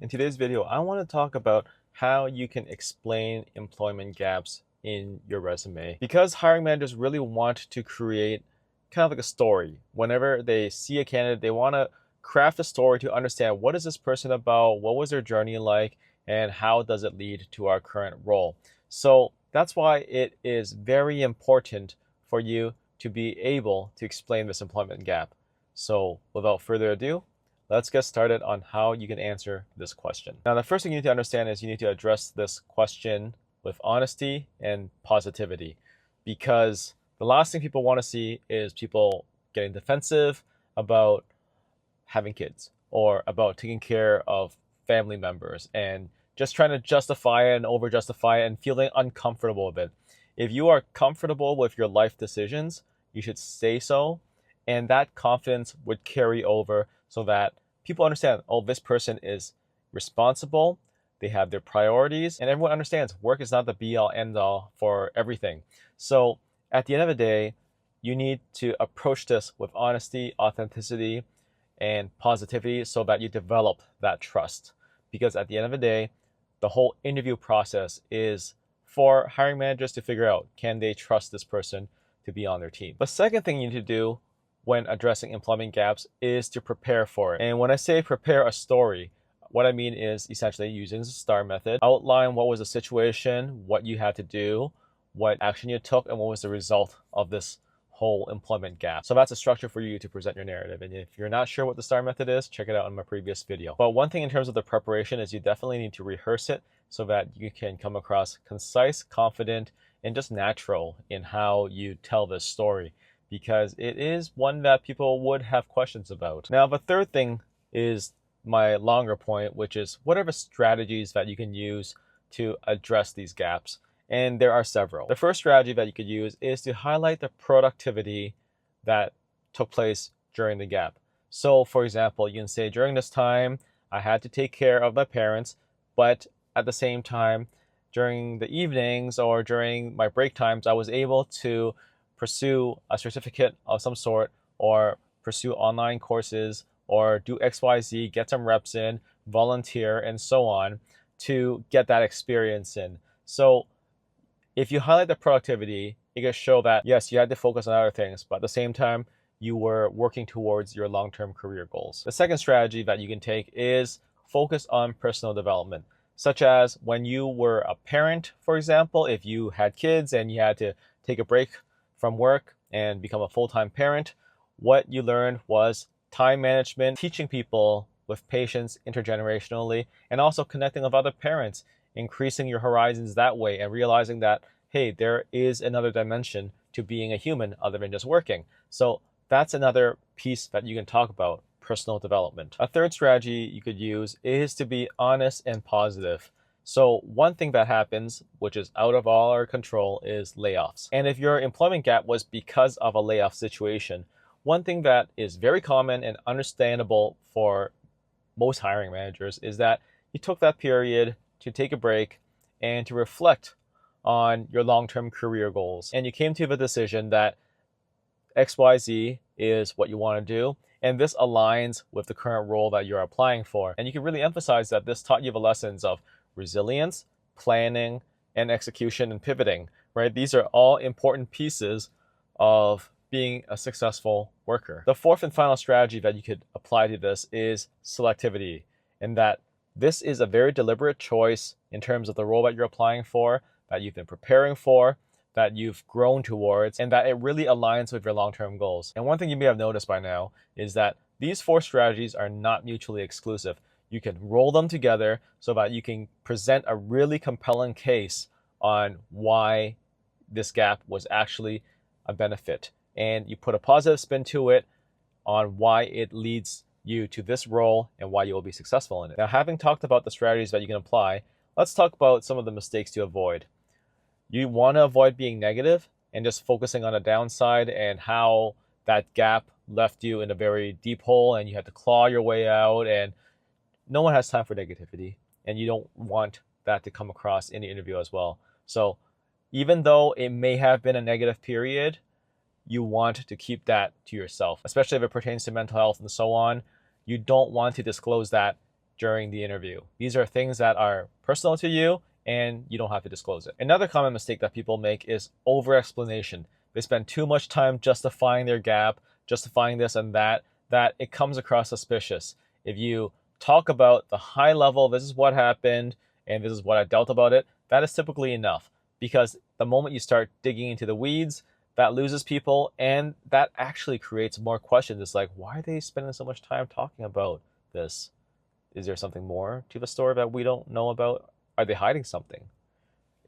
In today's video, I want to talk about how you can explain employment gaps in your resume. Because hiring managers really want to create kind of like a story. Whenever they see a candidate, they want to craft a story to understand what is this person about, what was their journey like, and how does it lead to our current role. So that's why it is very important for you to be able to explain this employment gap. So without further ado, let's get started on how you can answer this question. Now, the first thing you need to understand is you need to address this question with honesty and positivity, because the last thing people want to see is people getting defensive about having kids or about taking care of family members and just trying to justify it and over justify it and feeling uncomfortable with it. If you are comfortable with your life decisions, you should say so, and that confidence would carry over so that people understand, oh, this person is responsible, they have their priorities, and everyone understands work is not the be all end all for everything. So at the end of the day, you need to approach this with honesty, authenticity, and positivity so that you develop that trust. Because at the end of the day, the whole interview process is for hiring managers to figure out, can they trust this person to be on their team? The second thing you need to do when addressing employment gaps is to prepare for it. And when I say prepare a story, what I mean is essentially using the STAR method, outline what was the situation, what you had to do, what action you took, and what was the result of this whole employment gap. So that's a structure for you to present your narrative. And if you're not sure what the STAR method is, check it out in my previous video. But one thing in terms of the preparation is you definitely need to rehearse it so that you can come across concise, confident, and just natural in how you tell this story, because it is one that people would have questions about. Now, the third thing is my longer point, which is what are the strategies that you can use to address these gaps? And there are several. The first strategy that you could use is to highlight the productivity that took place during the gap. So for example, you can say during this time, I had to take care of my parents, but at the same time, during the evenings or during my break times, I was able to pursue a certificate of some sort or pursue online courses or do XYZ, get some reps in, volunteer, and so on to get that experience in. So if you highlight the productivity, it can show that, yes, you had to focus on other things, but at the same time, you were working towards your long-term career goals. The second strategy that you can take is focus on personal development, such as when you were a parent, for example, if you had kids and you had to take a break from work and become a full-time parent, what you learned was time management, teaching people with patience intergenerationally, and also connecting with other parents, increasing your horizons that way and realizing that, hey, there is another dimension to being a human other than just working. So that's another piece that you can talk about, personal development. A third strategy you could use is to be honest and positive. So one thing that happens, which is out of all our control, is layoffs. And if your employment gap was because of a layoff situation, one thing that is very common and understandable for most hiring managers is that you took that period to take a break and to reflect on your long-term career goals. And you came to the decision that XYZ is what you want to do, and this aligns with the current role that you're applying for. And you can really emphasize that this taught you the lessons of resilience, planning, and execution and pivoting, right? These are all important pieces of being a successful worker. The fourth and final strategy that you could apply to this is selectivity, in that this is a very deliberate choice in terms of the role that you're applying for, that you've been preparing for, that you've grown towards, and that it really aligns with your long-term goals. And one thing you may have noticed by now is that these four strategies are not mutually exclusive. You can roll them together so that you can present a really compelling case on why this gap was actually a benefit. And you put a positive spin to it on why it leads you to this role and why you will be successful in it. Now, having talked about the strategies that you can apply, let's talk about some of the mistakes to avoid. You want to avoid being negative and just focusing on the downside and how that gap left you in a very deep hole and you had to claw your way out, and no one has time for negativity, and you don't want that to come across in the interview as well. So even though it may have been a negative period, you want to keep that to yourself, especially if it pertains to mental health and so on. You don't want to disclose that during the interview. These are things that are personal to you and you don't have to disclose it. Another common mistake that people make is over-explanation. They spend too much time justifying their gap, justifying this and that it comes across suspicious. If you talk about the high level, this is what happened, and this is what I dealt about it, that is typically enough. Because the moment you start digging into the weeds, that loses people, and that actually creates more questions. It's like, why are they spending so much time talking about this? Is there something more to the story that we don't know about? Are they hiding something?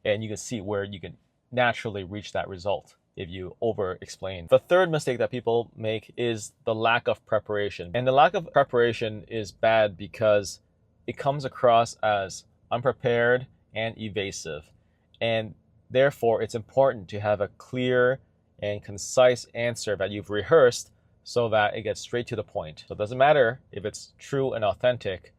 And you can see where you can naturally reach that result if you over-explain. The third mistake that people make is the lack of preparation. And the lack of preparation is bad because it comes across as unprepared and evasive. And therefore, it's important to have a clear and concise answer that you've rehearsed so that it gets straight to the point. So it doesn't matter if it's true and authentic.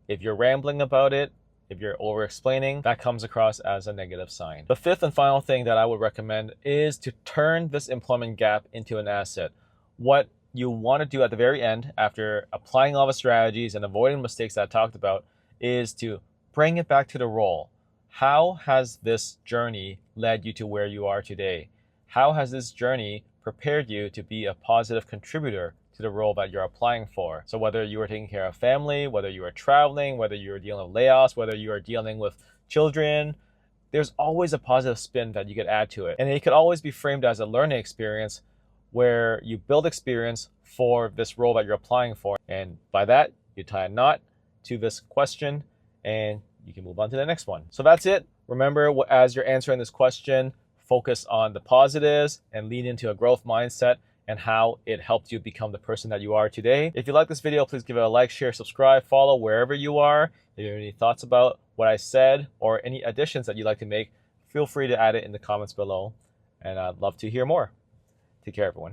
If you're rambling about it, if you're over-explaining, that comes across as a negative sign. The fifth and final thing that I would recommend is to turn this employment gap into an asset. What you want to do at the very end, after applying all the strategies and avoiding mistakes that I talked about, is to bring it back to the role. How has this journey led you to where you are today? How has this journey prepared you to be a positive contributor to the role that you're applying for? So whether you are taking care of family, whether you are traveling, whether you are dealing with layoffs, whether you are dealing with children, there's always a positive spin that you could add to it. And it could always be framed as a learning experience where you build experience for this role that you're applying for. And by that, you tie a knot to this question and you can move on to the next one. So that's it. Remember, as you're answering this question, focus on the positives and lean into a growth mindset and how it helped you become the person that you are today. If you like this video, please give it a like, share, subscribe, follow wherever you are. If you have any thoughts about what I said or any additions that you'd like to make, feel free to add it in the comments below. And I'd love to hear more. Take care, everyone.